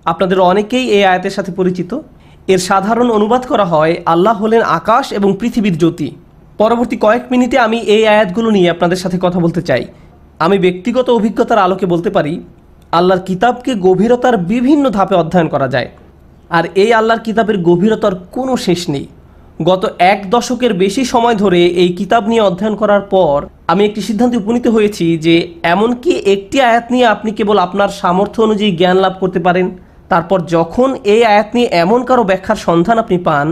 আপনাদের অনেকেই এই আয়াতের সাথে পরিচিত। এর সাধারণ অনুবাদ করা হয়, আল্লাহ হলেন আকাশ এবং পৃথিবীর জ্যোতি। পরবর্তী কয়েক মিনিটে আমি এই আয়াতগুলো নিয়ে আপনাদের সাথে কথা বলতে চাই। আমি ব্যক্তিগত অভিজ্ঞতার আলোকে বলতে পারি, আল্লাহর কিতাবকে গভীরতার বিভিন্ন ধাপে অধ্যয়ন করা যায়, আর এই আল্লাহর কিতাবের গভীরতার কোনো শেষ নেই। গত 1 দশকের বেশি সময় ধরে এই কিতাব নিয়ে অধ্যয়ন করার পর আমি একটি সিদ্ধান্তে উপনীত হয়েছি যে এমনকি একটি আয়াত নিয়ে আপনি কেবল আপনার সামর্থ্য অনুযায়ী জ্ঞান লাভ করতে পারেন। তারপর যখন এই আয়াত নিয়ে এমন কারো ব্যাখ্যার সন্ধান আপনি পান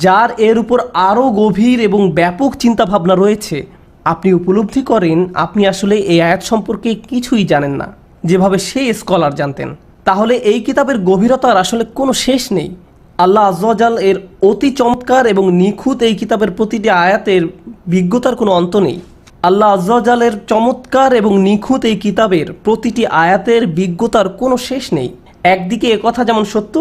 যার এর উপর আরও গভীর এবং ব্যাপক চিন্তাভাবনা রয়েছে, আপনি উপলব্ধি করেন আপনি আসলে এই আয়াত সম্পর্কে কিছুই জানেন না, যেভাবে সেই স্কলার জানতেন। তাহলে এই কিতাবের গভীরতার আসলে কোনো শেষ নেই। আল্লাহ আযজা ওয়া জাল এর অতি চমৎকার এবং নিখুঁত এই কিতাবের প্রতিটি আয়াতের বিজ্ঞতার কোনো অন্ত নেই। আল্লাহ আযজা ওয়া জালের চমৎকার এবং নিখুঁত এই কিতাবের প্রতিটি আয়াতের বিজ্ঞতার কোনো শেষ নেই। একদিকে একথা যেমন সত্য,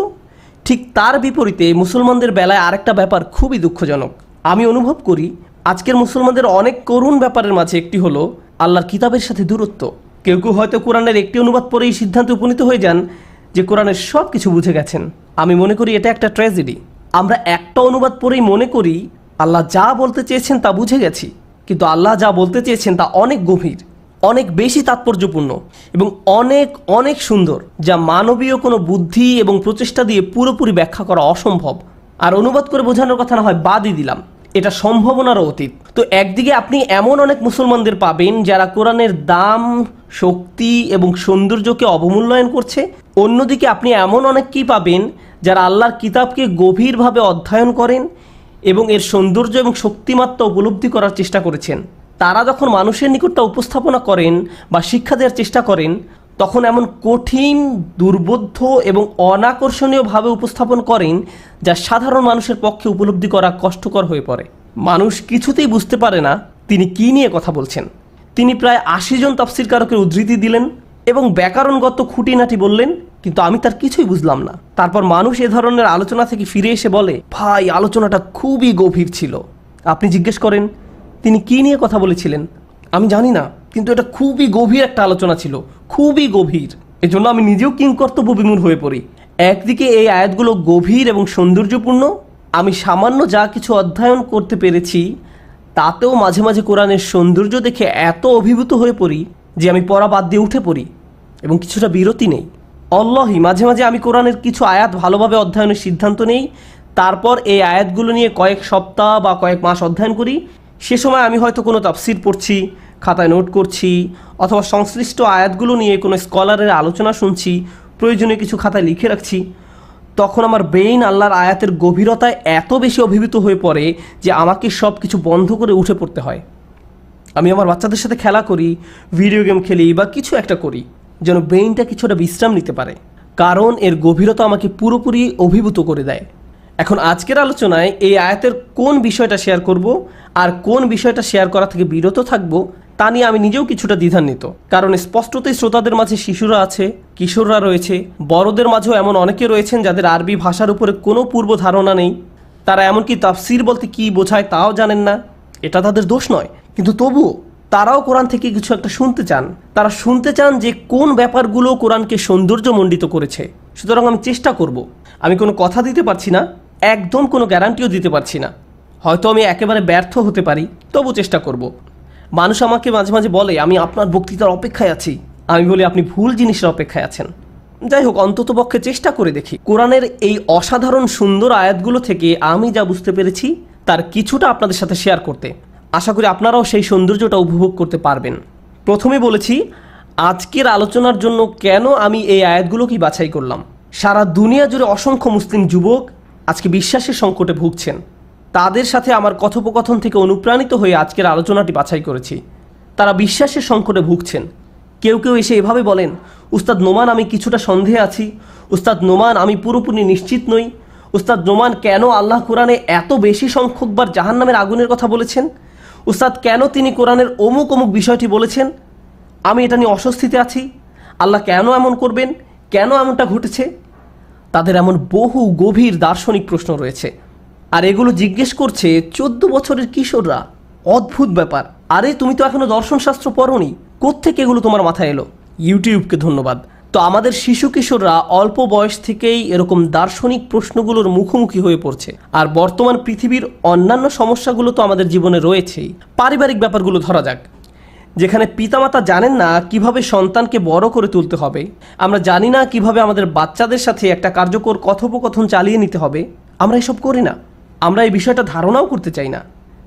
ঠিক তার বিপরীতে মুসলমানদের বেলায় আরেকটা ব্যাপার খুবই দুঃখজনক। আমি অনুভব করি আজকের মুসলমানদের অনেক করুণ ব্যাপারের মাঝে একটি হলো আল্লাহর কিতাবের সাথে দূরত্ব। কেউ কেউ হয়তো কোরআনের একটি অনুবাদ পরেই সিদ্ধান্তে উপনীত হয়ে যান যে কোরআনের সব কিছু বুঝে গেছেন। আমি মনে করি এটা একটা ট্র্যাজেডি। আমরা একটা অনুবাদ পরেই মনে করি আল্লাহ যা বলতে চেয়েছেন তা বুঝে গেছি, কিন্তু আল্লাহ যা বলতে চেয়েছেন তা অনেক গভীর, অনেক বেশি তাৎপর্যপূর্ণ এবং অনেক অনেক সুন্দর, যা মানবীয় কোনো বুদ্ধি এবং প্রচেষ্টা দিয়ে পুরোপুরি ব্যাখ্যা করা অসম্ভব। আর অনুবাদ করে বোঝানোর কথা না হয় বাদই দিলাম, এটা সম্ভাবনারও অতীত। তো একদিকে আপনি এমন অনেক মুসলমানদের পাবেন যারা কোরআনের দাম, শক্তি এবং সৌন্দর্যকে অবমূল্যায়ন করছে। অন্যদিকে আপনি এমন অনেককেই পাবেন যারা আল্লাহর কিতাবকে গভীরভাবে অধ্যয়ন করেন এবং এর সৌন্দর্য এবং শক্তিমাত্রা উপলব্ধি করার চেষ্টা করেছেন। তারা যখন মানুষের নিকটটা উপস্থাপনা করেন বা শিক্ষা দেওয়ার চেষ্টা করেন, তখন এমন কঠিন, দুর্বোধ্য এবং অনাকর্ষণীয়ভাবে উপস্থাপন করেন যা সাধারণ মানুষের পক্ষে উপলব্ধি করা কষ্টকর হয়ে পড়ে। মানুষ কিছুতেই বুঝতে পারে না তিনি কী নিয়ে কথা বলছেন। তিনি প্রায় 80 জন তাফসীরকারকের উদ্ধৃতি দিলেন এবং ব্যাকরণগত খুঁটিনাটি বললেন, কিন্তু আমি তার কিছুই বুঝলাম না। তারপর মানুষ এ ধরনের আলোচনা থেকে ফিরে এসে বলে, ভাই আলোচনাটা খুবই গভীর ছিল। আপনি জিজ্ঞেস করেন তিনি কী নিয়ে কথা বলেছিলেন, আমি জানি না, কিন্তু এটা খুবই গভীর একটা আলোচনা ছিল, খুবই গভীর। এজন্য আমি নিজেও কিংকর্তব্য বিমূঢ় হয়ে পড়ি। একদিকে এই আয়াতগুলো গভীর এবং সৌন্দর্যপূর্ণ, আমি সামান্য যা কিছু অধ্যয়ন করতে পেরেছি তাতেও মাঝে মাঝে কোরআনের সৌন্দর্য দেখে এত অভিভূত হয়ে পড়ি যে আমি পড়া বাদ দিয়ে উঠে পড়ি এবং কিছুটা বিরতি নেই। অল্লাহি মাঝে মাঝে আমি কোরআনের কিছু আয়াত ভালোভাবে অধ্যয়নের সিদ্ধান্ত নেই, তারপর এই আয়াতগুলো নিয়ে কয়েক সপ্তাহ বা কয়েক মাস অধ্যয়ন করি। সে সময় আমি হয়তো কোনো তাফসীর পড়ছি, খাতায় নোট করছি, অথবা সংশ্লিষ্ট আয়াতগুলো নিয়ে কোনো স্কলারের আলোচনা শুনছি, প্রয়োজনীয় কিছু খাতায় লিখে রাখছি। তখন আমার ব্রেইন আল্লাহর আয়াতের গভীরতায় এত বেশি অভিভূত হয়ে পড়ে যে আমাকে সব কিছু বন্ধ করে উঠে পড়তে হয়। আমি আমার বাচ্চাদের সাথে খেলা করি, ভিডিও গেম খেলি বা কিছু একটা করি যেন ব্রেইনটা কিছুটা বিশ্রাম নিতে পারে, কারণ এর গভীরতা আমাকে পুরোপুরি অভিভূত করে দেয়। এখন আজকের আলোচনায় এই আয়াতের কোন বিষয়টা শেয়ার করব আর কোন বিষয়টা শেয়ার করা থেকে বিরত থাকব তা নিয়ে আমি নিজেও কিছুটা দ্বিধান্বিত। কারণ স্পষ্টতই শ্রোতাদের মাঝে শিশুরা আছে, কিশোররা রয়েছে, বড়দের মাঝেও এমন অনেকে রয়েছেন যাদের আরবি ভাষার উপরে কোনো পূর্ব ধারণা নেই। তারা এমনকি তাফসীর বলতে কী বোঝায় তাও জানেন না। এটা তাদের দোষ নয়, কিন্তু তবুও তারাও কোরআন থেকে কিছু একটা শুনতে চান। তারা শুনতে চান যে কোন ব্যাপারগুলো কোরআনকে সৌন্দর্যমণ্ডিত করেছে। সুতরাং আমি চেষ্টা করব। আমি কোনো কথা দিতে পারছি না, একদম কোনো গ্যারান্টিও দিতে পারছি না। হয়তো আমি একেবারে ব্যর্থ হতে পারি, তবু চেষ্টা করব। মানুষ আমাকে মাঝে মাঝে বলে আমি আপনার বক্তৃতার অপেক্ষায় আছি। আমি বলি আপনি ভুল জিনিসের অপেক্ষায় আছেন। যাই হোক, অন্ততপক্ষে চেষ্টা করে দেখি। কোরআনের এই অসাধারণ সুন্দর আয়াতগুলো থেকে আমি যা বুঝতে পেরেছি তার কিছুটা আপনাদের সাথে শেয়ার করতে। আশা করি আপনারাও সেই সৌন্দর্যটা উপভোগ করতে পারবেন। প্রথমে বলেছি আজকের আলোচনার জন্য কেন আমি এই আয়াতগুলোকেই বাছাই করলাম। সারা দুনিয়া জুড়ে অসংখ্য মুসলিম যুবক আজকে বিশ্বাসের সংকটে ভুগছেন। তাদের সাথে আমার কথোপকথন থেকে অনুপ্রাণিত হয়ে আজকের আলোচনাটি বাছাই করেছি। তারা বিশ্বাসের সংকটে ভুগছেন। কেউ কেউ এসে এভাবে বলেন, উস্তাদ নোমান আমি কিছুটা সন্দেহে আছি, উস্তাদ নোমান আমি পুরোপুরি নিশ্চিত নই, উস্তাদ নোমান কেন আল্লাহ কোরআনে এত বেশি সংখ্যকবার জাহান্নামের আগুনের কথা বলেছেন, উস্তাদ কেন তিনি কোরআনের অমুক অমুক বিষয়টি বলেছেন, আমি এটা নিয়ে অস্বস্তিতে আছি, আল্লাহ কেন এমন করবেন, কেন এমনটা ঘটেছে। তাদের এমন বহু গভীর দার্শনিক প্রশ্ন রয়েছে, আর এগুলো জিজ্ঞেস করছে 14 বছরের কিশোররা। অদ্ভুত ব্যাপার। আরে তুমি তো এখনো দর্শনশাস্ত্র পড়োনি, কোত্থেকে এগুলো তোমার মাথায় এলো? ইউটিউবকে ধন্যবাদ, তো আমাদের শিশু কিশোররা অল্প বয়স থেকেই এরকম দার্শনিক প্রশ্নগুলোর মুখোমুখি হয়ে পড়ছে। আর বর্তমান পৃথিবীর অন্যান্য সমস্যাগুলো তো আমাদের জীবনে রয়েছেই। পারিবারিক ব্যাপারগুলো ধরা যাক, যেখানে পিতামাতা জানেন না কিভাবে সন্তানকে বড় করে তুলতে হবে, আমরা জানি না কিভাবে আমাদের বাচ্চাদের সাথে একটা কার্যকর কথোপকথন চালিয়ে নিতে হবে। আমরা এসব করি না, আমরা এই বিষয়টা ধারণাও করতে চাই না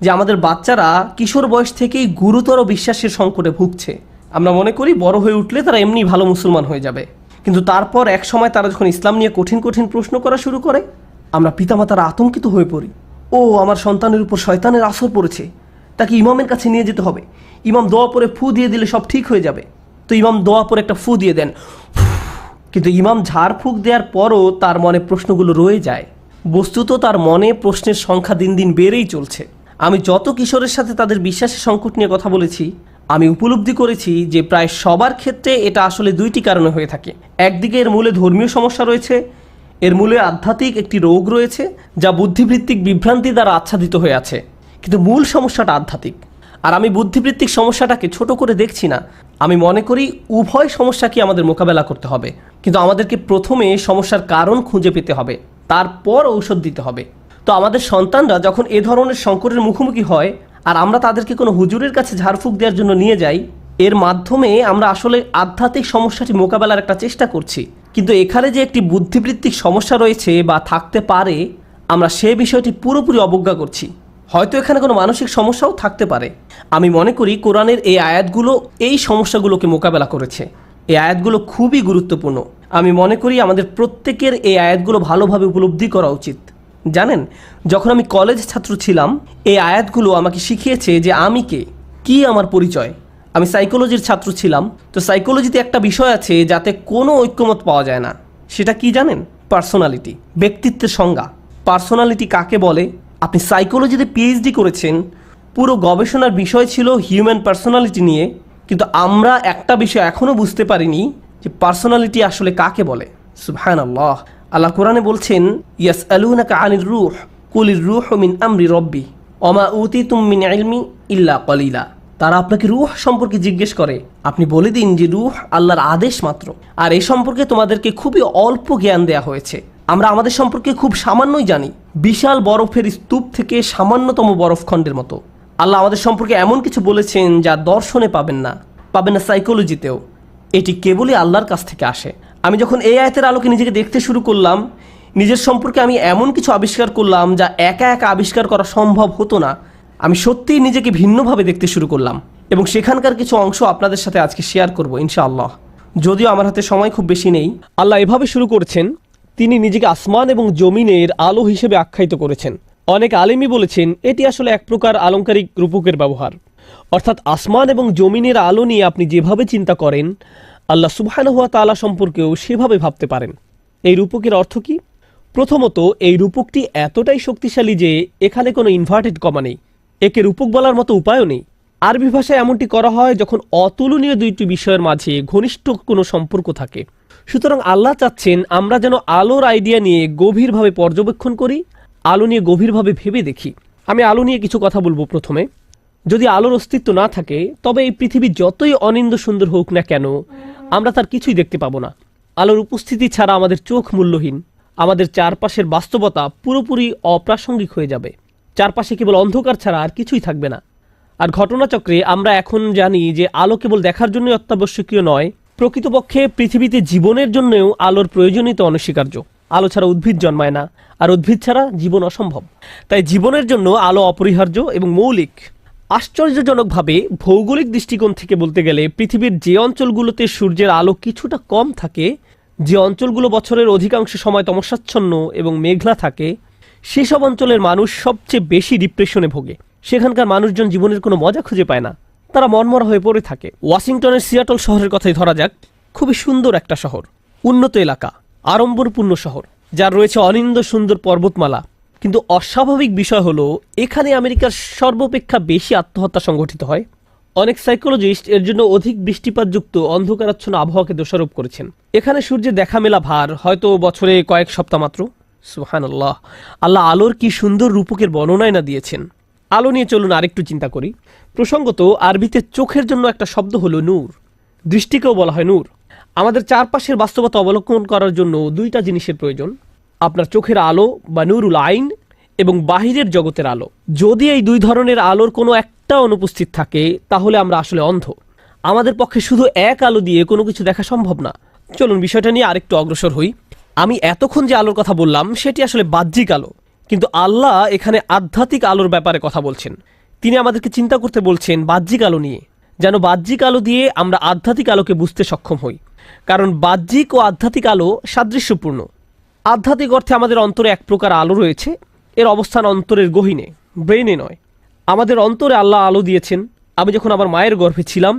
যে আমাদের বাচ্চারা কিশোর বয়স থেকেই গুরুতর বিশ্বাসের সংকটে ভুগছে। আমরা মনে করি বড় হয়ে উঠলে তারা এমনি ভালো মুসলমান হয়ে যাবে, কিন্তু তারপর এক সময় তারা যখন ইসলাম নিয়ে কঠিন কঠিন প্রশ্ন করা শুরু করে, আমরা পিতামাতারা আতঙ্কিত হয়ে পড়ি। ও, আমার সন্তানের উপর শয়তানের আসর পড়েছে, তাকে ইমামের কাছে নিয়ে যেতে হবে, ইমাম দোয়া পরে ফু দিয়ে দিলে সব ঠিক হয়ে যাবে। তো ইমাম দোয়া পরে একটা ফু দিয়ে দেন, কিন্তু ইমাম ঝাড়ফুঁক দেওয়ার পরও তার মনে প্রশ্নগুলো রয়ে যায়। বস্তুত তার মনে প্রশ্নের সংখ্যা দিন দিন বেড়েই চলছে। আমি যত কিশোরের সাথে তাদের বিশ্বাসের সংকট নিয়ে কথা বলেছি, আমি উপলব্ধি করেছি যে প্রায় সবার ক্ষেত্রে এটা আসলে দুইটি কারণে হয়ে থাকে। একদিকে এর মূলে ধর্মীয় সমস্যা রয়েছে, এর মূলে আধ্যাত্মিক একটি রোগ রয়েছে যা বুদ্ধিবৃত্তিক বিভ্রান্তি দ্বারা আচ্ছাদিত হয়ে আছে, কিন্তু মূল সমস্যাটা আধ্যাত্মিক। আর আমি বুদ্ধিবৃত্তিক সমস্যাটাকে ছোট করে দেখছি না। আমি মনে করি উভয় সমস্যাকে আমাদের মোকাবেলা করতে হবে, কিন্তু আমাদেরকে প্রথমে সমস্যার কারণ খুঁজে পেতে হবে, তারপর ঔষধ দিতে হবে। তো আমাদের সন্তানরা যখন এ ধরনের সংকটের মুখোমুখি হয় আর আমরা তাদেরকে কোনো হুজুরের কাছে ঝাড়ফুঁক দেওয়ার জন্য নিয়ে যাই, এর মাধ্যমে আমরা আসলে আধ্যাত্মিক সমস্যাটি মোকাবেলার একটা চেষ্টা করছি। কিন্তু এখানে যে একটি বুদ্ধিবৃত্তিক সমস্যা রয়েছে বা থাকতে পারে, আমরা সে বিষয়টি পুরোপুরি অবজ্ঞা করছি। হয়তো এখানে কোনো মানসিক সমস্যাও থাকতে পারে। আমি মনে করি কোরআনের এই আয়াতগুলো এই সমস্যাগুলোকে মোকাবেলা করেছে। এই আয়াতগুলো খুবই গুরুত্বপূর্ণ। আমি মনে করি আমাদের প্রত্যেকের এই আয়াতগুলো ভালোভাবে উপলব্ধি করা উচিত। জানেন, যখন আমি কলেজ ছাত্র ছিলাম, এই আয়াতগুলো আমাকে শিখিয়েছে যে আমি কে, কি আমার পরিচয়। আমি সাইকোলজির ছাত্র ছিলাম, তো সাইকোলজিতে একটা বিষয় আছে যাতে কোনো ঐক্যমত পাওয়া যায় না। সেটা কি জানেন? পার্সোনালিটি, ব্যক্তিত্বের সংজ্ঞা। পার্সোনালিটি কাকে বলে? আপনি সাইকোলজিতে পিএইচডি করেছেন, পুরো গবেষণার বিষয় ছিল হিউম্যান পার্সোনালিটি নিয়ে, কিন্তু আমরা একটা বিষয় এখনও বুঝতে পারিনি যে পার্সোনালিটি আসলে কাকে বলে। সুবহানাল্লাহ। আল্লাহ কোরআনে বলছেন, ইয়াসআলুনাকা আনির রূহ কুলির রূহু মিন আমরি রব্বি ওমা উতিতুম মিন ইলমি ইল্লা কলিলা। তারা আপনাকে রূহ সম্পর্কে জিজ্ঞেস করে, আপনি বলে দিন যে রূহ আল্লাহর আদেশ মাত্র, আর এই সম্পর্কে তোমাদেরকে খুবই অল্প জ্ঞান দেয়া হয়েছে। আমরা আমাদের সম্পর্কে খুব সামান্যই জানি, বিশাল বরফের স্তূপ থেকে সামান্যতম বরফখণ্ডের মতো। আল্লাহ আমাদের সম্পর্কে এমন কিছু বলেছেন যা দর্শনে পাবেন না সাইকোলজিতেও। এটি কেবলই আল্লাহর কাছ থেকে আসে। আমি যখন এই আয়াতের আলোকে নিজেকে দেখতে শুরু করলাম, নিজের সম্পর্কে আমি এমন কিছু আবিষ্কার করলাম যা একা একা আবিষ্কার করা সম্ভব হতো না। আমি সত্যিই নিজেকে ভিন্নভাবে দেখতে শুরু করলাম, এবং সেখানকার কিছু অংশ আপনাদের সাথে আজকে শেয়ার করব ইনশাআল্লাহ। যদিও আমার হাতে সময় খুব বেশি নেই। আল্লাহ এভাবে শুরু করেছেন, তিনি নিজেকে আসমান এবং জমিনের আলো হিসেবে আখ্যায়িত করেছেন। অনেক আলেমই বলেছেন এটি আসলে এক প্রকার আলংকারিক রূপকের ব্যবহার, অর্থাৎ আসমান এবং জমিনের আলো নিয়ে আপনি যেভাবে চিন্তা করেন, আল্লাহ সুবহানাহু ওয়া তাআলা সম্পর্কেও সেভাবে ভাবতে পারেন। এই রূপকের অর্থ কি? প্রথমত, এই রূপকটি এতটাই শক্তিশালী যে এখানে কোনো ইনভার্টেড কমা নেই, একে রূপক বলার মতো উপায়ও নেই। আরবি ভাষায় এমনটি করা হয় যখন অতুলনীয় দুইটি বিষয়ের মাঝে ঘনিষ্ঠ কোনো সম্পর্ক থাকে। সুতরাং আল্লাহ চাচ্ছেন আমরা যেন আলোর আইডিয়া নিয়ে গভীরভাবে পর্যবেক্ষণ করি, আলো নিয়ে গভীরভাবে ভেবে দেখি। আমি আলো নিয়ে কিছু কথা বলবো। প্রথমে, যদি আলোর অস্তিত্ব না থাকে তবে এই পৃথিবী যতই অনিন্দ সুন্দর হোক না কেন, আমরা তার কিছুই দেখতে পাবো না। আলোর উপস্থিতি ছাড়া আমাদের চোখ মূল্যহীন, আমাদের চারপাশের বাস্তবতা পুরোপুরি অপ্রাসঙ্গিক হয়ে যাবে। চারপাশে কেবল অন্ধকার ছাড়া আর কিছুই থাকবে না। আর ঘটনাচক্রে আমরা এখন জানি যে আলো কেবল দেখার জন্যই অত্যাবশ্যকীয় নয়, প্রকৃতপক্ষে পৃথিবীতে জীবনের জন্যও আলোর প্রয়োজনীয়তা অনস্বীকার্য। আলো ছাড়া উদ্ভিদ জন্মায় না, আর উদ্ভিদ ছাড়া জীবন অসম্ভব। তাই জীবনের জন্য আলো অপরিহার্য এবং মৌলিক। আশ্চর্যজনকভাবে ভৌগোলিক দৃষ্টিকোণ থেকে বলতে গেলে পৃথিবীর যে অঞ্চলগুলোতে সূর্যের আলো কিছুটা কম থাকে, যে অঞ্চলগুলো বছরের অধিকাংশ সময় তমসাচ্ছন্ন এবং মেঘলা থাকে, সেসব অঞ্চলের মানুষ সবচেয়ে বেশি ডিপ্রেশনে ভোগে। সেখানকার মানুষজন জীবনের কোনো মজা খুঁজে পায় না, তারা মনমরা হয়ে পড়ে থাকে। ওয়াশিংটনের সিয়াটল শহরের কথাই ধরা যাক। খুবই সুন্দর একটা শহর, উন্নত এলাকা, আড়ম্বরপূর্ণ শহর, যার রয়েছে অনিন্দ সুন্দর পর্বতমালা। কিন্তু অস্বাভাবিক বিষয় হলো এখানে আমেরিকার সর্বাপেক্ষা বেশি আত্মহত্যা সংঘটিত হয়। অনেক সাইকোলজিস্ট এর জন্য অধিক বৃষ্টিপাতযুক্ত অন্ধকারাচ্ছন্ন আবহাওয়াকে দোষারোপ করেছেন। এখানে সূর্যের দেখা মেলা ভার হয়তো বছরে কয়েক সপ্তাহ মাত্র। সুবহানাল্লাহ, আল্লাহ আলোর কি সুন্দর রূপকের বর্ণনায় না দিয়েছেন। আলো নিয়ে চলুন আরেকটু চিন্তা করি। প্রসঙ্গত, আরবিতে চোখের জন্য একটা শব্দ হলো নূর, দৃষ্টিকেও বলা হয় নূর। আমাদের চারপাশের বাস্তবতা অবলোকন করার জন্য দুইটা জিনিসের প্রয়োজন, আপনার চোখের আলো বা নুরুল আইন এবং বাহিরের জগতের আলো। যদি এই দুই ধরনের আলোর কোনো একটা অনুপস্থিত থাকে তাহলে আমরা আসলে অন্ধ। আমাদের পক্ষে শুধু এক আলো দিয়ে কোনো কিছু দেখা সম্ভব না। চলুন বিষয়টা নিয়ে আরেকটু অগ্রসর হই। আমি এতক্ষণ যে আলোর কথা বললাম সেটি আসলে বাহ্যিক আলো, কিন্তু আল্লাহ এখানে আধ্যাত্মিক আলোর ব্যাপারে কথা বলছেন। তিনি আমাদেরকে চিন্তা করতে বলছেন বাহ্যিক আলো নিয়ে, যেন বাহ্যিক আলো দিয়ে আমরা আধ্যাত্মিক আলোকে বুঝতে সক্ষম হই। কারণ বাহ্যিক ও আধ্যাত্মিক আলো সাদৃশ্যপূর্ণ। আধ্যাত্মিক অর্থে আমাদের অন্তরে এক প্রকার আলো রয়েছে, এর অবস্থান অন্তরের গহীনে, ব্রেনে নয়। আমাদের অন্তরে আল্লাহ আলো দিয়েছেন। আমি যখন আমার মায়ের গর্ভে ছিলাম,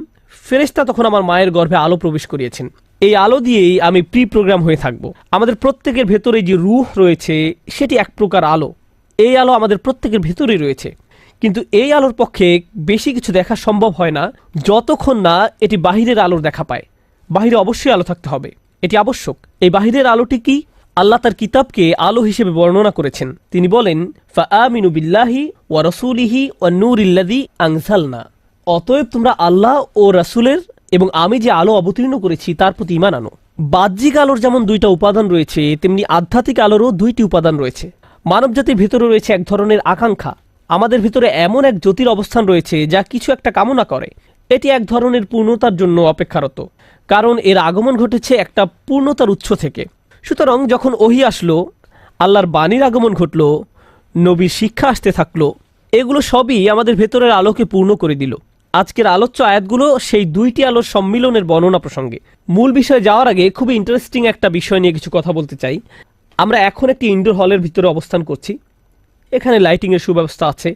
ফেরেশতা তখন আমার মায়ের গর্ভে আলো প্রবেশ করিয়েছেন। এই আলো দিয়েই আমি প্রি প্রোগ্রাম হয়ে থাকব। আমাদের প্রত্যেকের ভেতরে যে রূহ রয়েছে সেটি এক প্রকার আলো। এই আলো আমাদের প্রত্যেকের ভেতরেই রয়েছে, কিন্তু এই আলোর পক্ষে বেশি কিছু দেখা সম্ভব হয় না যতক্ষণ না এটি বাহিরের আলোর দেখা পায়। বাহিরে অবশ্যই আলো থাকতে হবে, এটি আবশ্যক। এই বাহিরের আলোটি কি? আল্লাহ তার কিতাবকে আলো হিসেবে বর্ণনা করেছেন। তিনি বলেন, ফাআমিনু বিল্লাহি ওয়া রাসূলিহি ওয়ান নূরিল্লাযী আনজালনা। অতএব তোমরা আল্লাহ ও রাসূলের এবং আমি যে আলো অবতীর্ণ করেছি তার প্রতি ঈমান আনো। বাহ্যিক আলোর যেমন দুইটা উপাদান রয়েছে, তেমনি আধ্যাত্মিক আলোরও দুইটি উপাদান রয়েছে। মানবজাতির ভেতরে রয়েছে এক ধরনের আকাঙ্ক্ষা। আমাদের ভিতরে এমন এক জ্যোতির অবস্থান রয়েছে যা কিছু একটা কামনা করে। এটি এক ধরনের পূর্ণতার জন্য অপেক্ষারত, কারণ এর আগমন ঘটেছে একটা পূর্ণতার উৎস থেকে। সুতরাং যখন ওহী আসলো, আল্লাহর বাণীর আগমন ঘটল, নবীর শিক্ষা আসতে থাকলো, এগুলো সবই আমাদের ভেতরের আলোকে পূর্ণ করে দিল। আজকের আলোচ্য আয়াতগুলো সেই দুইটি আলোর সম্মিলনের বর্ণনা প্রসঙ্গে। মূল বিষয়ে যাওয়ার আগে খুবই ইন্টারেস্টিং একটা বিষয় নিয়ে কিছু কথা বলতে চাই। আমরা এখন একটি ইনডোর হলের ভিতরে অবস্থান করছি। এখানে লাইটিংয়ের সুব্যবস্থা আছে,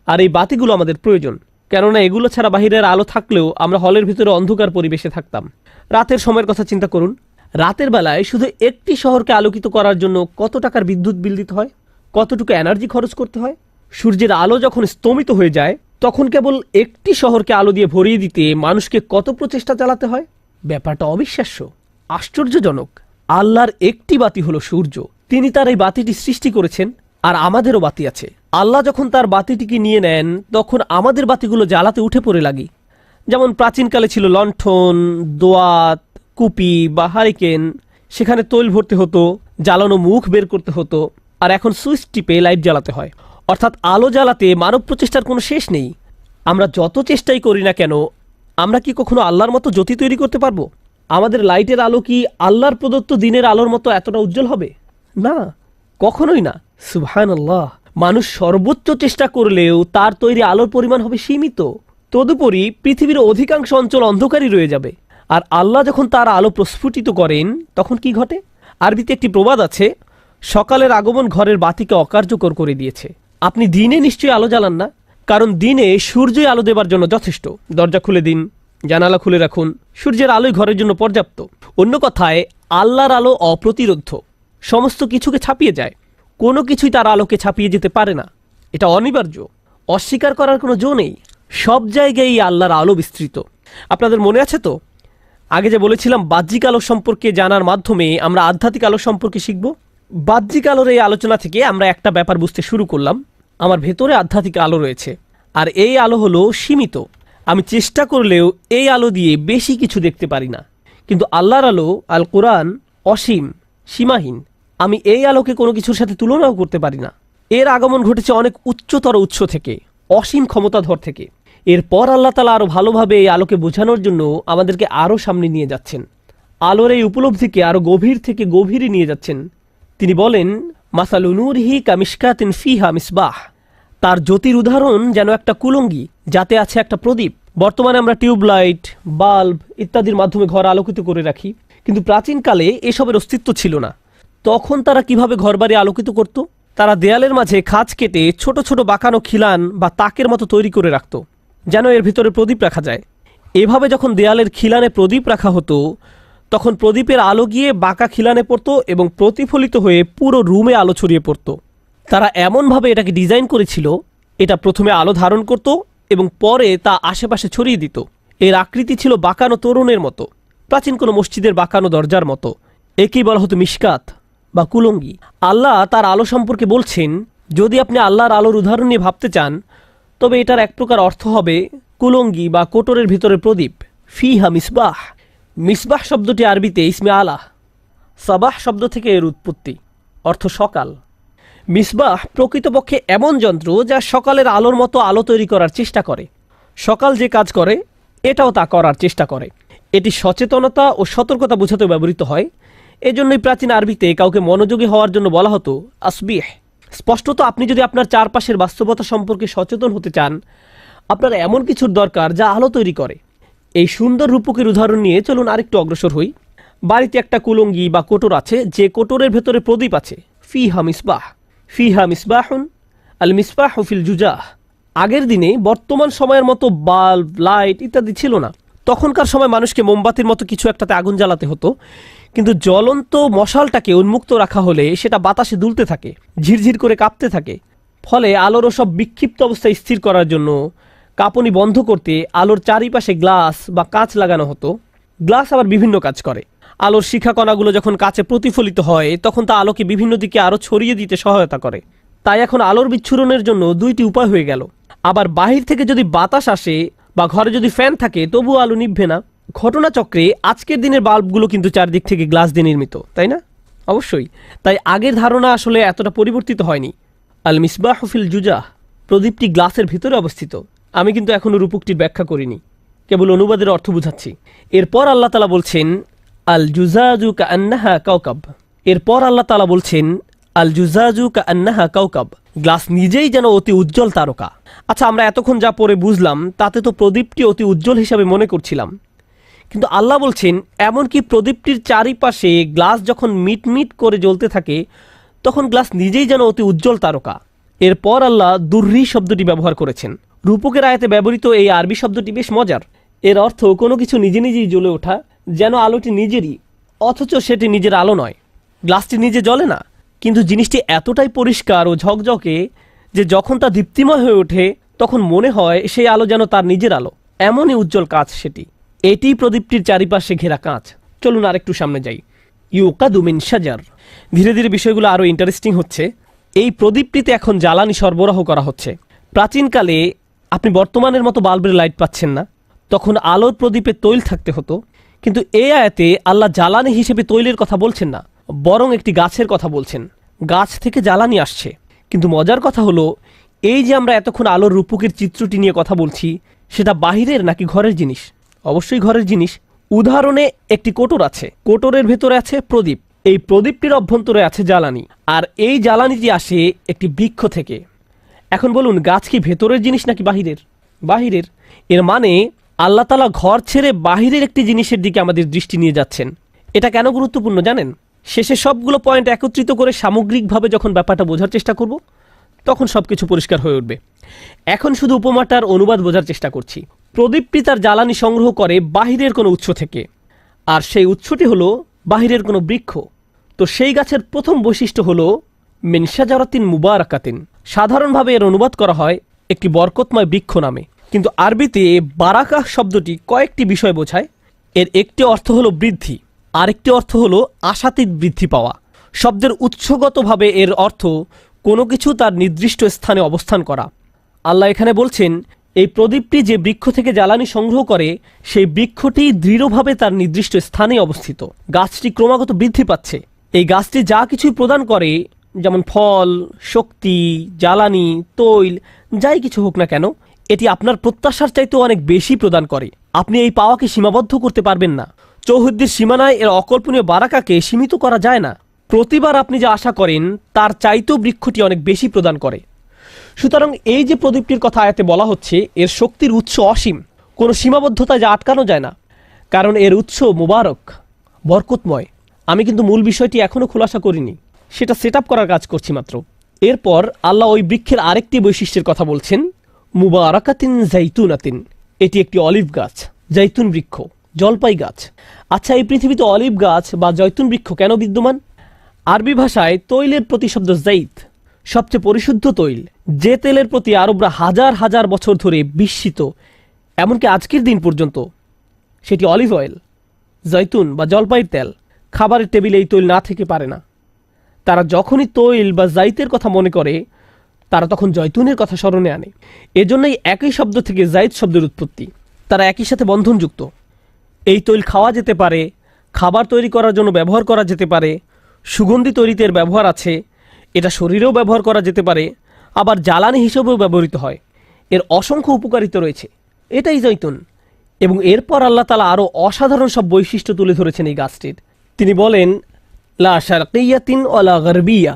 আর এই বাতিগুলো আমাদের প্রয়োজন, কেননা এগুলো ছাড়া বাহিরের আলো থাকলেও আমরা হলের ভিতরে অন্ধকার পরিবেশে থাকতাম। রাতের সময়ের কথা চিন্তা করুন। রাতের বেলায় শুধু একটি শহরকে আলোকিত করার জন্য কত টাকার বিদ্যুৎ বিল দিতে হয়, কতটুকু এনার্জি খরচ করতে হয়। সূর্যের আলো যখন স্তমিত হয়ে যায় তখন কেবল একটি শহরকে আলো দিয়ে ভরিয়ে দিতে মানুষকে কত প্রচেষ্টা চালাতে হয়। ব্যাপারটা অবিশ্বাস্য, আশ্চর্যজনক। আল্লাহর একটি বাতি হলো সূর্য। তিনি তার এই বাতিটি সৃষ্টি করেছেন, আর আমাদেরও বাতি আছে। আল্লাহ যখন তার বাতিটিকে নিয়ে নেন তখন আমাদের বাতিগুলো জ্বালাতে উঠে পড়ে লাগি। যেমন প্রাচীনকালে ছিল লণ্ঠন, দোয়াত, কুপি বা হারিকেন, সেখানে তৈল ভরতে হতো, জ্বালানো মুখ বের করতে হতো, আর এখন সুইচ টিপে লাইট জ্বালাতে হয়। অর্থাৎ আলো জ্বালাতে মানব প্রচেষ্টার কোনো শেষ নেই। আমরা যত চেষ্টাই করি না কেন, আমরা কি কখনো আল্লাহর মতো জ্যোতি তৈরি করতে পারবো? আমাদের লাইটের আলো কি আল্লাহর প্রদত্ত দিনের আলোর মতো এতটা উজ্জ্বল হবে? না, কখনোই না। সুবহানাল্লাহ। মানুষ সর্বোচ্চ চেষ্টা করলেও তার তৈরি আলোর পরিমাণ হবে সীমিত। তদুপরি পৃথিবীর অধিকাংশ অঞ্চল অন্ধকারই রয়ে যাবে। আর আল্লাহ যখন তার আলো প্রস্ফুটিত করেন তখন কি ঘটে? আরবিতে একটি প্রবাদ আছে, সকালের আগমন ঘরের বাতিকে অকার্যকর করে দিয়েছে। আপনি দিনে নিশ্চয়ই আলো জ্বালান না, কারণ দিনে সূর্যই আলো দেবার জন্য যথেষ্ট। দরজা খুলে দিন, জানালা খুলে রাখুন, সূর্যের আলোই ঘরের জন্য পর্যাপ্ত। অন্য কথায় আল্লাহর আলো অপ্রতিরোধ্য, সমস্ত কিছুকে ছাপিয়ে যায়। কোনো কিছুই তার আলোকে ছাপিয়ে যেতে পারে না, এটা অনিবার্য। অস্বীকার করার কোনো জো নেই। সব জায়গায় আল্লাহর আলো বিস্তৃত। আপনাদের মনে আছে তো, আগে যে বলেছিলাম বাহ্যিক আলো সম্পর্কে জানার মাধ্যমে আমরা আধ্যাত্মিক আলো সম্পর্কে শিখব। বাহ্যিক আলোর এই আলোচনা থেকে আমরা একটা ব্যাপার বুঝতে শুরু করলাম, আমার ভেতরে আধ্যাত্মিক আলো রয়েছে, আর এই আলো হলো সীমিত। আমি চেষ্টা করলেও এই আলো দিয়ে বেশি কিছু দেখতে পারি না। কিন্তু আল্লাহর আলো, আল কোরআন, অসীম, সীমাহীন। আমি এই আলোকে কোনো কিছুর সাথে তুলনাও করতে পারি না। এর আগমন ঘটেছে অনেক উচ্চতর উৎস থেকে, অসীম ক্ষমতাধর থেকে। এরপর আল্লাহ তাআলা আরও ভালোভাবে এই আলোকে বোঝানোর জন্য আমাদেরকে আরও সামনে নিয়ে যাচ্ছেন। আলোর এই উপলব্ধিকে আরও গভীর থেকে গভীরে নিয়ে যাচ্ছেন। তিনি বলেন, মাসালু নূরিহি কামিশকাতিন ফিহা মিসবাহ। তার জ্যোতির উদাহরণ যেন একটা কুলঙ্গি, যাতে আছে একটা প্রদীপ। বর্তমানে আমরা টিউবলাইট, বাল্ব ইত্যাদির মাধ্যমে ঘর আলোকিত করে রাখি, কিন্তু প্রাচীনকালে এসবের অস্তিত্ব ছিল না। তখন তারা কিভাবে ঘরবাড়ি আলোকিত করত? তারা দেয়ালের মাঝে খাঁজ কেটে ছোট ছোট বাঁকানো খিলান বা তাকের মতো তৈরি করে রাখত, যেন এর ভিতরে প্রদীপ রাখা যায়। এভাবে যখন দেয়ালের খিলানে প্রদীপ রাখা হতো তখন প্রদীপের আলো গিয়ে বাঁকা খিলানে পড়তো এবং প্রতিফলিত হয়ে পুরো রুমে আলো ছড়িয়ে পড়তো। তারা এমনভাবে এটাকে ডিজাইন করেছিল, এটা প্রথমে আলো ধারণ করত এবং পরে তা আশেপাশে ছড়িয়ে দিত। এর আকৃতি ছিল বাঁকানো তোরণের মতো, প্রাচীন কোনো মসজিদের বাঁকানো দরজার মতো। একেই বলা হতো মিশকাত বা কুলঙ্গি। আল্লাহ তার আলো সম্পর্কে বলছেন, যদি আপনি আল্লাহর আলোর উদাহরণ নিয়ে ভাবতে চান তবে এটার এক প্রকার অর্থ হবে কুলঙ্গি বা কোটরের ভিতরে প্রদীপ। ফিহা মিসবাহ, মিসবাহ শব্দটি আরবিতে ইসমে আলাহ, সাবাহ শব্দ থেকে এর উৎপত্তি, অর্থ সকাল। মিসবাহ প্রকৃতপক্ষে এমন যন্ত্র যা সকালের আলোর মতো আলো তৈরি করার চেষ্টা করে। সকাল যে কাজ করে এটাও তা করার চেষ্টা করে। এটি সচেতনতা ও সতর্কতা বোঝাতে ব্যবহৃত হয়। এজন্যই প্রাচীন আরবিতে কাউকে মনোযোগী হওয়ার জন্য বলা হতো আসবিহ। স্পষ্টত আপনি যদি আপনার চারপাশের বাস্তবতা সম্পর্কে সচেতন হতে চান, আপনার এমন কিছুর দরকার যা আলো তৈরি করে। এই সুন্দর রূপকের উদাহরণ নিয়ে চলুন আরেকটু অগ্রসর হই। বাড়িতে একটা কুলঙ্গি বা কোটর আছে, যে কোটরের ভেতরে প্রদীপ আছে। ফিহা মিসবাহ, ফিহা মিসবাহুন, আল মিসবাহু ফিল জুজাহ। আগের দিনে বর্তমান সময়ের মতো বাল্ব, লাইট ইত্যাদি ছিল না। তখনকার সময় মানুষকে মোমবাতির মতো কিছু একটাতে আগুন জ্বালাতে হতো, কিন্তু জ্বলন্ত মশালটাকে উন্মুক্ত রাখা হলে সেটা বাতাসে দুলতে থাকে, ঝিরঝির করে কাঁপতে থাকে। ফলে আলোর সব বিক্ষিপ্ত অবস্থায় স্থির করার জন্য কাঁপুনি বন্ধ করতে আলোর চারিপাশে গ্লাস বা কাঁচ লাগানো হতো। গ্লাস আবার বিভিন্ন কাজ করে। আলোর শিখা কণাগুলো যখন কাঁচে প্রতিফলিত হয় তখন তা আলোকে বিভিন্ন দিকে আরও ছড়িয়ে দিতে সহায়তা করে। তাই এখন আলোর বিচ্ছুরণের জন্য দুইটি উপায় হয়ে গেল। আবার বাহির থেকে যদি বাতাস আসে বা ঘরে যদি ফ্যান থাকে তবুও আলো নিভবে না। ঘটনাচক্রে আজকের দিনের বাল্বগুলো কিন্তু চারদিক থেকে গ্লাস দিয়ে নির্মিত, তাই না? অবশ্যই। তাই আগের ধারণা আসলে এতটা পরিবর্তিত হয়নি। আল মিসবাহু ফিল জুজাহ, প্রদীপটি গ্লাসের ভিতরে অবস্থিত। আমি কিন্তু এখনও রূপকটির ব্যাখ্যা করিনি, কেবল অনুবাদের অর্থ বুঝাচ্ছি। এরপর আল্লাহ তাআলা বলছেন আল জুজাজু কাআন্নাহা কাওকাব। এরপর আল্লাহ তাআলা বলছেন আল জুজাজু কাআন্নাহা কাওকাব, গ্লাস নিজেই যেন অতি উজ্জ্বল তারকা। আচ্ছা, আমরা এতক্ষণ যা পড়ে বুঝলাম তাতে তো প্রদীপটি অতি উজ্জ্বল হিসাবে মনে করছিলাম, কিন্তু আল্লাহ বলছেন এমনকি প্রদীপটির চারিপাশে গ্লাস যখন মিটমিট করে জ্বলতে থাকে তখন গ্লাস নিজেই যেন অতি উজ্জ্বল তারকা। এরপর আল্লাহ দুর্রি শব্দটি ব্যবহার করেছেন। রূপকের আয়াতে ব্যবহৃত এই আরবি শব্দটি বেশ মজার। এর অর্থ কোনো কিছু নিজে নিজেই জ্বলে ওঠা, যেন আলোটি নিজেরই, অথচ সেটি নিজের আলো নয়। গ্লাসটি নিজে জ্বলে না, কিন্তু জিনিসটি এতটাই পরিষ্কার ও ঝকঝকে যে যখন তা দীপ্তিময় হয়ে ওঠে তখন মনে হয় সেই আলো যেন তার নিজের আলো। এমনই উজ্জ্বল কাঁচ সেটি। এটি প্রদীপটির চারিপাশে ঘেরা কাঁচ। চলুন আরেকটু সামনে যাই। ইউকাদু মিন শাজার। ধীরে ধীরে বিষয়গুলো আরও ইন্টারেস্টিং হচ্ছে। এই প্রদীপটিতে এখন জ্বালানি সরবরাহ করা হচ্ছে। প্রাচীনকালে আপনি বর্তমানের মতো বাল্বের লাইট পাচ্ছেন না, তখন আলোর প্রদীপে তৈল থাকতে হতো। কিন্তু এই আয়াতে আল্লাহ জ্বালানি হিসেবে তৈলের কথা বলছেন না, বরং একটি গাছের কথা বলছেন। গাছ থেকে জ্বালানি আসছে। কিন্তু মজার কথা হলো, এই যে আমরা এতক্ষণ আলোর রূপকের চিত্রটি নিয়ে কথা বলছি, সেটা বাহিরের নাকি ঘরের জিনিস? অবশ্যই ঘরের জিনিস। উদাহরণে একটি কোটর আছে, কোটরের ভেতরে আছে প্রদীপ। এই প্রদীপটির অভ্যন্তরে আছে জ্বালানি, আর এই জ্বালানিটি আসে একটি বৃক্ষ থেকে। এখন বলুন, গাছ কি ভেতরের জিনিস নাকি বাহিরের? বাহিরের। এর মানে আল্লাহ তাআলা ঘর ছেড়ে বাহিরের একটি জিনিসের দিকে আমাদের দৃষ্টি নিয়ে যাচ্ছেন। এটা কেন গুরুত্বপূর্ণ জানেন? শেষে সবগুলো পয়েন্ট একত্রিত করে সামগ্রিকভাবে যখন ব্যাপারটা বোঝার চেষ্টা করব তখন সবকিছু পরিষ্কার হয়ে উঠবে। এখন শুধু উপমাটার অনুবাদ বোঝার চেষ্টা করছি। প্রদীপটি তার জ্বালানি সংগ্রহ করে বাহিরের কোনো উৎস থেকে, আর সেই উৎসটি হলো বাহিরের কোনো বৃক্ষ। তো সেই গাছের প্রথম বৈশিষ্ট্য হলো মিন শাজারাতিন মুবারাকাতিন। সাধারণভাবে এর অনুবাদ করা হয় একটি বরকতময় বৃক্ষ নামে, কিন্তু আরবিতে বারাকাহ শব্দটি কয়েকটি বিষয় বোঝায়। এর একটি অর্থ হলো বৃদ্ধি, আরেকটি অর্থ হলো আশাতীত বৃদ্ধি পাওয়া। শব্দের উৎসগতভাবে এর অর্থ কোনো কিছু তার নির্দিষ্ট স্থানে অবস্থান করা। আল্লাহ এখানে বলছেন এই প্রদীপটি যে বৃক্ষ থেকে জ্বালানি সংগ্রহ করে সেই বৃক্ষটি দৃঢ়ভাবে তার নির্দিষ্ট স্থানে অবস্থিত। গাছটি ক্রমাগত বৃদ্ধি পাচ্ছে। এই গাছটি যা কিছুই প্রদান করে, যেমন ফল, শক্তি, জ্বালানি, তৈল, যাই কিছু হোক না কেন, এটি আপনার প্রত্যাশার চাইতেও অনেক বেশি প্রদান করে। আপনি এই পাওয়াকে সীমাবদ্ধ করতে পারবেন না। চৌহদ্দির সীমানায় এর অকল্পনীয় বারাকাকে সীমিত করা যায় না। প্রতিবার আপনি যা আশা করেন তার চাইতেও বৃক্ষটি অনেক বেশি প্রদান করে। সুতরাং এই যে প্রদীপটির কথা আয়াতে বলা হচ্ছে, এর শক্তির উৎস অসীম, কোনো সীমাবদ্ধতায় যা আটকানো যায় না, কারণ এর উৎস মুবারক, বরকতময়। আমি কিন্তু মূল বিষয়টি এখনও খোলাসা করিনি, সেটা সেট আপ করার কাজ করছি মাত্র। এরপর আল্লাহ ওই বৃক্ষের আরেকটি বৈশিষ্ট্যের কথা বলছেন, মুবারাকাতিন জাইতুনাতিন। এটি একটি অলিভ গাছ, জৈতুন বৃক্ষ, জলপাই গাছ। আচ্ছা, এই পৃথিবীতে অলিভ গাছ বা জৈতুন বৃক্ষ কেন বিদ্যমান? আরবি ভাষায় তৈলের প্রতিশব্দ জাইত, সবচেয়ে পরিশুদ্ধ তৈল, যে তেলের প্রতি আরবরা হাজার হাজার বছর ধরে বিস্মিত, এমনকি আজকের দিন পর্যন্ত, সেটি অলিভ অয়েল, জৈতুন বা জলপাইয়ের তেল। খাবারের টেবিলে এই তৈল না থেকে পারে না। তারা যখনই তৈল বা জাইতের কথা মনে করে তারা তখন জৈতুনের কথা স্মরণে আনে। এজন্যই একই শব্দ থেকে জাইত শব্দের উৎপত্তি, তারা একই সাথে বন্ধনযুক্ত। এই তৈল খাওয়া যেতে পারে, খাবার তৈরি করার জন্য ব্যবহার করা যেতে পারে, সুগন্ধি তৈরিতে এর ব্যবহার আছে, এটা শরীরেও ব্যবহার করা যেতে পারে, আবার জ্বালানি হিসেবেও ব্যবহৃত হয়। এর অসংখ্য উপকারিতা রয়েছে। এটাই জৈতুন। এবং এরপর আল্লাহ তাআলা আরও অসাধারণ সব বৈশিষ্ট্য তুলে ধরেছেন এই গাছটির। তিনি বলেন, লা শারকিয়াতিন ওয়ালা গারবিয়া,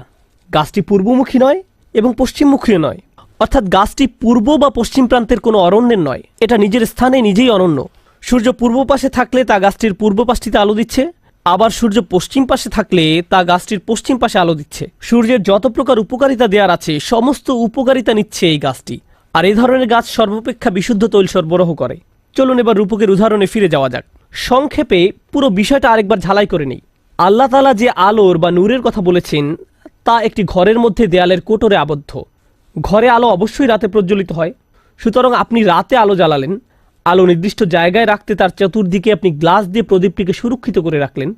গাছটি পূর্বমুখী নয় এবং পশ্চিমমুখীও নয়। অর্থাৎ গাছটি পূর্ব বা পশ্চিম প্রান্তের কোনো অরণ্যের নয়, এটা নিজের স্থানে নিজেই অনন্য। সূর্য পূর্ব পাশে থাকলে তা গাছটির পূর্ব পাশটিতে আলো দিচ্ছে, আবার সূর্য পশ্চিম পাশে থাকলে তা গাছটির পশ্চিম পাশে আলো দিচ্ছে। সূর্যের যত প্রকার উপকারিতা দেওয়ার আছে সমস্ত উপকারিতা নিচ্ছে এই গাছটি। আর এই ধরনের গাছ সর্বাপেক্ষা বিশুদ্ধ তৈল সরবরাহ করে। চলুন এবার রূপকের উদাহরণে ফিরে যাওয়া যাক। সংক্ষেপে পুরো বিষয়টা আরেকবার ঝালাই করে নেই। আল্লাহ তাআলা যে আলোর বা নূরের কথা বলেছেন তা একটি ঘরের মধ্যে দেয়ালের কোটরে আবদ্ধ। ঘরে আলো অবশ্যই রাতে প্রজ্বলিত হয়, সুতরাং আপনি রাতে আলো জ্বালালেন, আলো নির্দিষ্ট জায়গায় রাখতে তার চতুর্দিকে আপনি গ্লাস দিয়ে প্রদীপটিকে সুরক্ষিত করে রাখলেন।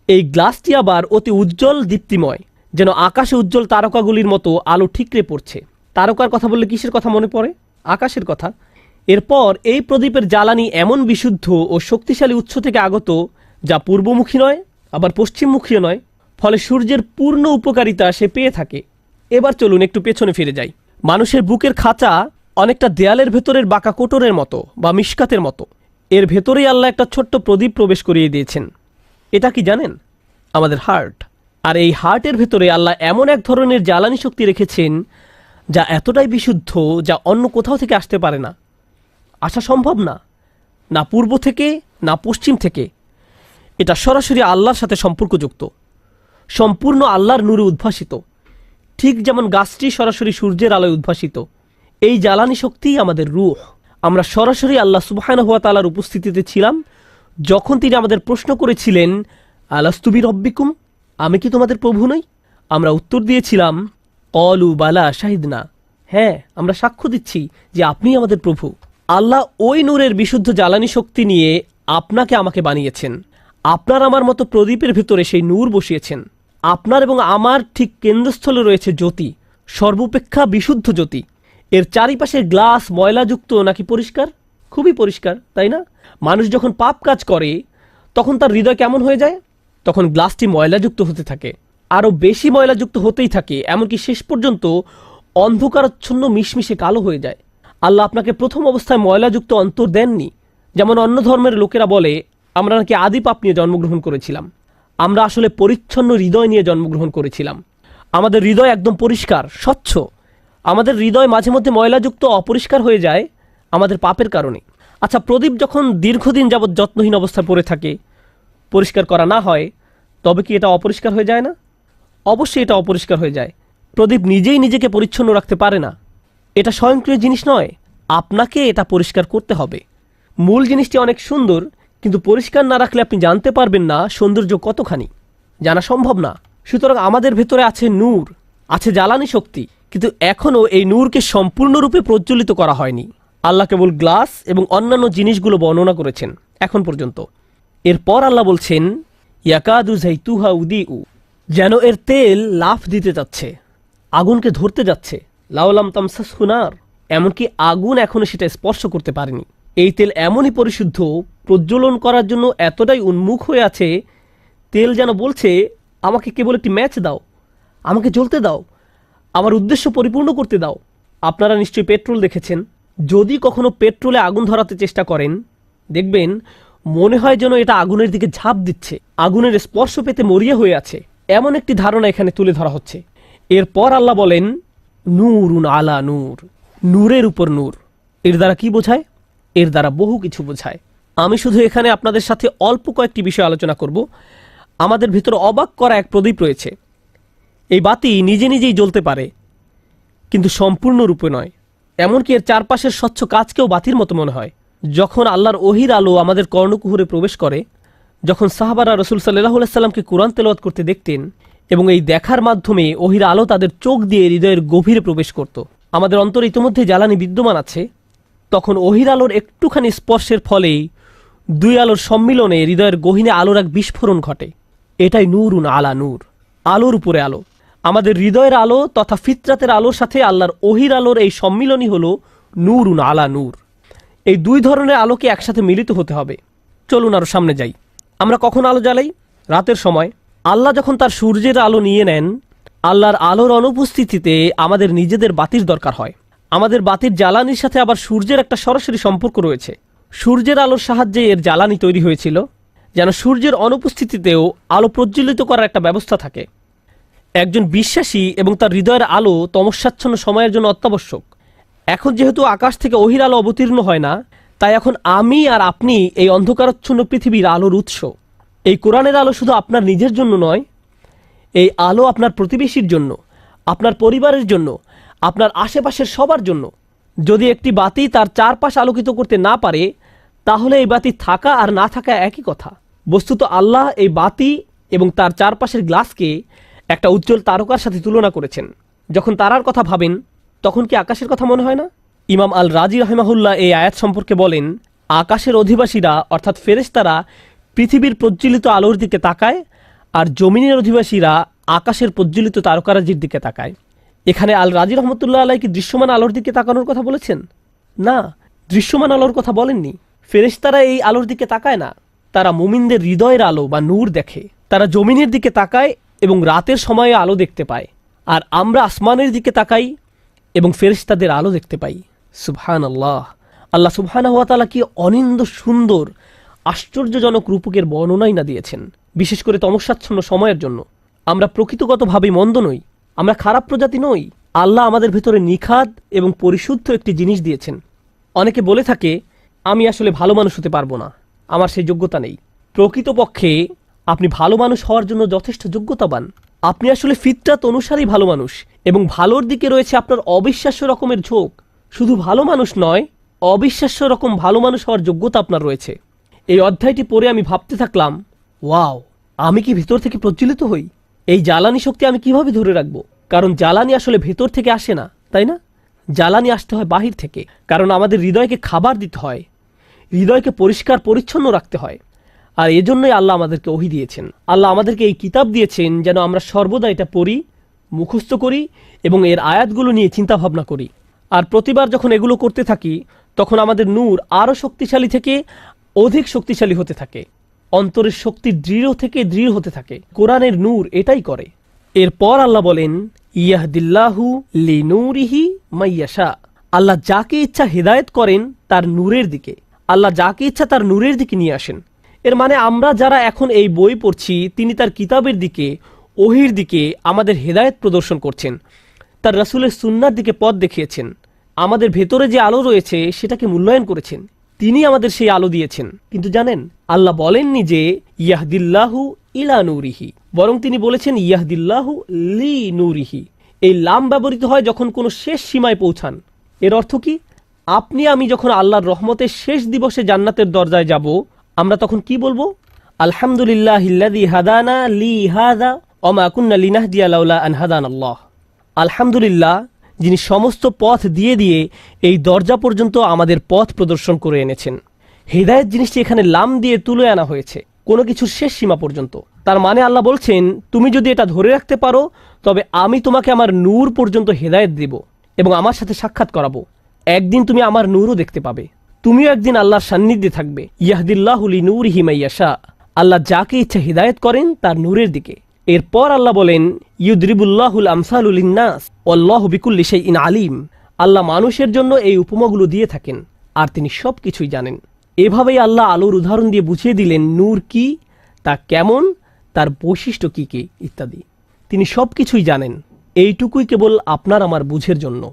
এই গ্লাসটি আবার অতি উজ্জ্বল দীপ্তিময়, যেন আকাশে উজ্জ্বল তারকাগুলির মতো আলো ঠিকরে পড়ছে। তারকার কথা বললে কিসের কথা মনে পড়ে? আকাশের কথা। এরপর এই প্রদীপের জ্বালানি এমন বিশুদ্ধ ও শক্তিশালী উৎস থেকে আগত যা পূর্বমুখী নয় আবার পশ্চিমমুখীও নয়, ফলে সূর্যের পূর্ণ উপকারিতা সে পেয়ে থাকে। এবার চলুন একটু পেছনে ফিরে যাই। মানুষের বুকের খাঁচা অনেকটা দেয়ালের ভেতরের বাঁকা কোটরের মতো বা মিশকাতের মতো। এর ভেতরেই আল্লাহ একটা ছোট্ট প্রদীপ প্রবেশ করিয়ে দিয়েছেন। এটা কি জানেন? আমাদের হার্ট। আর এই হার্টের ভেতরে আল্লাহ এমন এক ধরনের জ্বালানি শক্তি রেখেছেন যা এতটাই বিশুদ্ধ যা অন্য কোথাও থেকে আসতে পারে না, আসা সম্ভব না, না পূর্ব থেকে না পশ্চিম থেকে। এটা সরাসরি আল্লাহর সাথে সম্পর্কযুক্ত, সম্পূর্ণ আল্লাহর নূরে উদ্ভাসিত, ঠিক যেমন গাছটি সরাসরি সূর্যের আলোয় উদ্ভাসিত। এই জ্বালানি শক্তিই আমাদের রূহ। আমরা সরাসরি আল্লাহ সুবহানাহু ওয়া তাআলার উপস্থিতিতে ছিলাম যখন তিনি আমাদের প্রশ্ন করেছিলেন, আলাস্তু বিরব্বিকুম, আমি কি তোমাদের প্রভু নই? আমরা উত্তর দিয়েছিলাম, ক্বালু বালা শাহিদনা, হ্যাঁ আমরা সাক্ষ্য দিচ্ছি যে আপনি আমাদের প্রভু। আল্লাহ ওই নূরের বিশুদ্ধ জ্বালানি শক্তি নিয়ে আপনাকে আমাকে বানিয়েছেন। আপনার আমার মতো প্রদীপের ভিতরে সেই নূর বসিয়েছেন। আপনার এবং আমার ঠিক কেন্দ্রস্থলে রয়েছে জ্যোতি, সর্বাপেক্ষা বিশুদ্ধ জ্যোতি। এর চারিপাশের গ্লাস ময়লাযুক্ত নাকি পরিষ্কার? খুবই পরিষ্কার, তাই না? মানুষ যখন পাপ কাজ করে তখন তার হৃদয় কেমন হয়ে যায়? তখন গ্লাসটি ময়লাযুক্ত হতে থাকে, আরও বেশি ময়লাযুক্ত হতেই থাকে, এমনকি শেষ পর্যন্ত অন্ধকারাচ্ছন্ন মিশমিশে কালো হয়ে যায়। আল্লাহ আপনাকে প্রথম অবস্থায় ময়লাযুক্ত অন্তর দেননি। যেমন অন্য ধর্মের লোকেরা বলে আমরা নাকি আদি পাপ নিয়ে জন্মগ্রহণ করেছিলাম। আমরা আসলে পরিচ্ছন্ন হৃদয় নিয়ে জন্মগ্রহণ করেছিলাম। আমাদের হৃদয় একদম পরিষ্কার, স্বচ্ছ। আমাদের হৃদয় মাঝে মধ্যে ময়লাযুক্ত অপরিষ্কার হয়ে যায় আমাদের পাপের কারণে। আচ্ছা, প্রদীপ যখন দীর্ঘদিন যাবৎ যত্নহীন অবস্থায় পড়ে থাকে, পরিষ্কার করা না হয়, তবে কি এটা অপরিষ্কার হয়ে যায় না? অবশ্যই এটা অপরিষ্কার হয়ে যায়। প্রদীপ নিজেই নিজেকে পরিচ্ছন্ন রাখতে পারে না। এটা স্বয়ংক্রিয় জিনিস নয়, আপনাকে এটা পরিষ্কার করতে হবে। মূল জিনিসটি অনেক সুন্দর, কিন্তু পরিষ্কার না রাখলে আপনি জানতে পারবেন না সৌন্দর্য কতখানি, জানা সম্ভব না। সুতরাং আমাদের ভেতরে আছে নূর, আছে জ্বালানি শক্তি, কিন্তু এখনও এই নূরকে সম্পূর্ণরূপে প্রজ্বলিত করা হয়নি। আল্লাহ কেবল গ্লাস এবং অন্যান্য জিনিসগুলো বর্ণনা করেছেন এখন পর্যন্ত। এরপর আল্লাহ বলছেন, ইয়াকাদু যাইতুহা উদিউ, যেন এর তেল লাফ দিতে যাচ্ছে, আগুনকে ধরতে যাচ্ছে। লাউলাম তামসাসহু নার, এমনকি আগুন এখনো সেটা স্পর্শ করতে পারেনি। এই তেল এমনই পরিশুদ্ধ, প্রজ্বলন করার জন্য এতটাই উন্মুখ হয়ে আছে, তেল যেন বলছে আমাকে কেবল একটি ম্যাচ দাও, আমাকে জ্বলতে দাও, আমার উদ্দেশ্য পরিপূর্ণ করতে দাও। আপনারা নিশ্চয়ই পেট্রোল দেখেছেন। যদি কখনো পেট্রোলে আগুন ধরাতে চেষ্টা করেন, দেখবেন মনে হয় যেন এটা আগুনের দিকে ঝাঁপ দিচ্ছে, আগুনের স্পর্শ পেতে মরিয়া হয়ে আছে। এমন একটি ধারণা এখানে তুলে ধরা হচ্ছে। এরপর আল্লাহ বলেন, নূরুন আলা নূর, নূরের উপর নূর। এর দ্বারা কি বোঝায়? এর দ্বারা বহু কিছু বোঝায়। আমি শুধু এখানে আপনাদের সাথে অল্প কয়েকটি বিষয় আলোচনা করব। আমাদের ভিতরে অবাক করা এক প্রদীপ রয়েছে। এই বাতি নিজে নিজেই জ্বলতে পারে, কিন্তু সম্পূর্ণরূপে নয়। এমনকি এর চারপাশের স্বচ্ছ কাজকেও বাতির মতো মনে হয়। যখন আল্লাহর ওহির আলো আমাদের কর্ণকুহরে প্রবেশ করে, যখন সাহাবারা রাসূল সাল্লাল্লাহু আলাইহি সাল্লামকে কোরআন তেলাওয়াত করতে দেখতেন এবং এই দেখার মাধ্যমে ওহির আলো তাদের চোখ দিয়ে হৃদয়ের গভীরে প্রবেশ করত, আমাদের অন্তরে ইতিমধ্যে জ্বালানি বিদ্যমান আছে, তখন ওহির আলোর একটুখানি স্পর্শের ফলেই দুই আলোর সম্মিলনে হৃদয়ের গহীনে আলোর এক বিস্ফোরণ ঘটে। এটাই নূরুন আলা নূর, আলোর উপরে আলো। আমাদের হৃদয়ের আলো তথা ফিতরাতের আলোর সাথে আল্লাহর ওহির আলোর এই সম্মিলনই হলো নূরুন আলা নূর। এই দুই ধরনের আলোকে একসাথে মিলিত হতে হবে। চলুন আরো সামনে যাই। আমরা কখন আলো জ্বালাই? রাতের সময়। আল্লাহ যখন তার সূর্যের আলো নিয়ে নেন, আল্লাহর আলোর অনুপস্থিতিতে আমাদের নিজেদের বাতির দরকার হয়। আমাদের বাতির জ্বালানির সাথে আবার সূর্যের একটা সরাসরি সম্পর্ক রয়েছে। সূর্যের আলোর সাহায্যে এর জ্বালানি তৈরি হয়েছিল, যেন সূর্যের অনুপস্থিতিতেও আলো প্রজ্বলিত করার একটা ব্যবস্থা থাকে। একজন বিশ্বাসী এবং তার হৃদয়ের আলো তমস্যাচ্ছন্ন সময়ের জন্য অত্যাবশ্যক। এখন যেহেতু আকাশ থেকে ওহির আলো অবতীর্ণ হয় না, তাই এখন আমি আর আপনি এই অন্ধকারাচ্ছন্ন পৃথিবীর আলোর উৎস। এই কোরআনের আলো শুধু আপনার নিজের জন্য নয়, এই আলো আপনার প্রতিবেশীর জন্য, আপনার পরিবারের জন্য, আপনার আশেপাশের সবার জন্য। যদি একটি বাতি তার চারপাশ আলোকিত করতে না পারে, তাহলে এই বাতি থাকা আর না থাকা একই কথা। বস্তুত আল্লাহ এই বাতি এবং তার চারপাশের গ্লাসকে একটা উজ্জ্বল তারকার সাথে তুলনা করেছেন। যখন তারার কথা ভাবেন, তখন কি আকাশের কথা মনে হয় না? ইমাম আল রাজি রাহিমাহুল্লাহ এই আয়াত সম্পর্কে বলেন, আকাশের অধিবাসীরা অর্থাৎ ফেরেশতারা পৃথিবীর প্রজ্বলিত আলোর দিকে তাকায়, আর জমিনের অধিবাসীরা আকাশের প্রজ্বলিত তারকারাজির দিকে তাকায়। এখানে আল রাজি রহমতুল্লাহ আলাই কি দৃশ্যমান আলোর দিকে তাকানোর কথা বলেছেন? না, দৃশ্যমান আলোর কথা বলেননি। ফেরেশতারা এই আলোর দিকে তাকায় না, তারা মুমিনদের হৃদয়ের আলো বা নূর দেখে। তারা জমিনের দিকে তাকায় এবং রাতের সময়ে আলো দেখতে পায়, আর আমরা আসমানের দিকে তাকাই এবং ফেরেশতাদের আলো দেখতে পাই। সুবহানাল্লাহ। আল্লাহ সুবহানাহু ওয়া তাআলা কি অনিন্দ্য সুন্দর আশ্চর্যজনক রূপকের বর্ণনাই না দিয়েছেন, বিশেষ করে তমস্যাচ্ছন্ন সময়ের জন্য। আমরা প্রকৃতগতভাবেই মন্দ নই, আমরা খারাপ প্রজাতি নই। আল্লাহ আমাদের ভেতরে নিখাদ এবং পরিশুদ্ধ একটি জিনিস দিয়েছেন। অনেকে বলে থাকে, আমি আসলে ভালো মানুষ হতে পারবো না, আমার সেই যোগ্যতা নেই। প্রকৃতপক্ষে আপনি ভালো মানুষ হওয়ার জন্য যথেষ্ট যোগ্যতাবান। আপনি আসলে ফিতরাত অনুসারেই ভালো মানুষ, এবং ভালোর দিকে রয়েছে আপনার অবিশ্বাস্য রকমের ঝোঁক। শুধু ভালো মানুষ নয়, অবিশ্বাস্য রকম ভালো মানুষ হওয়ার যোগ্যতা আপনার রয়েছে। এই অধ্যায়টি পড়ে আমি ভাবতে থাকলাম, ওয়াও, আমি কি ভেতর থেকে প্রজ্বলিত হই? এই জ্বালানি শক্তি আমি কিভাবে ধরে রাখবো? কারণ জ্বালানি আসলে ভেতর থেকে আসে না, তাই না? জ্বালানি আসতে হয় বাহির থেকে। কারণ আমাদের হৃদয়কে খাবার দিতে হয়, হৃদয়কে পরিষ্কার পরিচ্ছন্ন রাখতে হয়। আর এজন্যই আল্লাহ আমাদেরকে ওহী দিয়েছেন। আল্লাহ আমাদেরকে এই কিতাব দিয়েছেন যেন আমরা সর্বদা এটা পড়ি, মুখস্থ করি এবং এর আয়াতগুলো নিয়ে চিন্তা ভাবনা করি। আর প্রতিবার যখন এগুলো করতে থাকি, তখন আমাদের নূর আরও শক্তিশালী থেকে অধিক শক্তিশালী হতে থাকে। অন্তরের শক্তি দৃঢ় থেকে দৃঢ় হতে থাকে। কোরআনের নূর এটাই করে। এরপর আল্লাহ বলেন, ইয়াহদিল্লাহু লিনূরিহি মাইয়াশা। আল্লাহ যাকে ইচ্ছা হিদায়াত করেন তার নূরের দিকে। আল্লাহ যাকে ইচ্ছা তার নূরের দিকে নিয়ে আসেন। এর মানে আমরা যারা এখন এই বই পড়ছি, তিনি তার কিতাবের দিকে, ওহির দিকে আমাদের হেদায়েত প্রদর্শন করছেন। তার রাসূলের সুন্নাহর দিকে পথ দেখিয়েছেন। আমাদের ভেতরে যে আলো রয়েছে সেটাকে মূল্যায়ন করেছেন। তিনি আমাদের সেই আলো দিয়েছেন। কিন্তু জানেন, আল্লাহ বলেননি যে ইয়াহদিল্লাহু ইলা নূরিহি, বরং তিনি বলেছেন ইয়াহদিল্লাহু লি নূরিহি। এই লাম ব্যবহৃত হয় যখন কোনো শেষ সীমায় পৌঁছান। এর অর্থ কি? আপনি আমি যখন আল্লাহর রহমতের শেষ দিবসে জান্নাতের দরজায় যাব, আমরা তখন কি বলবো? আলহামদুলিল্লাহিল্লাযী হাদানা লি হাযা ওয়া মা কুন্না লিনাহদিয়া লাউলা আন হাদানাল্লাহ। আলহামদুলিল্লাহ, যিনি সমস্ত পথ দিয়ে দিয়ে এই দরজা পর্যন্ত আমাদের পথ প্রদর্শন করে এনেছেন। হেদায়েত জিনিসটি এখানে লাম দিয়ে তুলে আনা হয়েছে, কোনো কিছুর শেষ সীমা পর্যন্ত। তার মানে আল্লাহ বলছেন, তুমি যদি এটা ধরে রাখতে পারো, তবে আমি তোমাকে আমার নূর পর্যন্ত হেদায়েত দেব এবং আমার সাথে সাক্ষাৎ করাবো। একদিন তুমি আমার নূরও দেখতে পাবে, তুমিও একদিন আল্লাহর সান্নিধ্যে থাকবে। ইয়াহদিল্লাহু লিনূরিহি মাইয়াশা। আল্লাহ যাকে ইচ্ছা হিদায়াত করেন তার নূরের দিকে। এরপর আল্লাহ বলেন, ইউদরিবুল্লাহুল আমসালু লিন্নাস ওয়াল্লাহু বিকুল্লি শাইইন আলিম। আল্লাহ মানুষের জন্য এই উপমাগুলো দিয়ে থাকেন, আর তিনি সব কিছুই জানেন। এভাবেই আল্লাহ আলোর উদাহরণ দিয়ে বুঝিয়ে দিলেন নূর কি, তা কেমন, তার বৈশিষ্ট্য কি কি ইত্যাদি। তিনি সব কিছুই জানেন। এইটুকুই কেবল আপনার আমার বুঝের জন্য।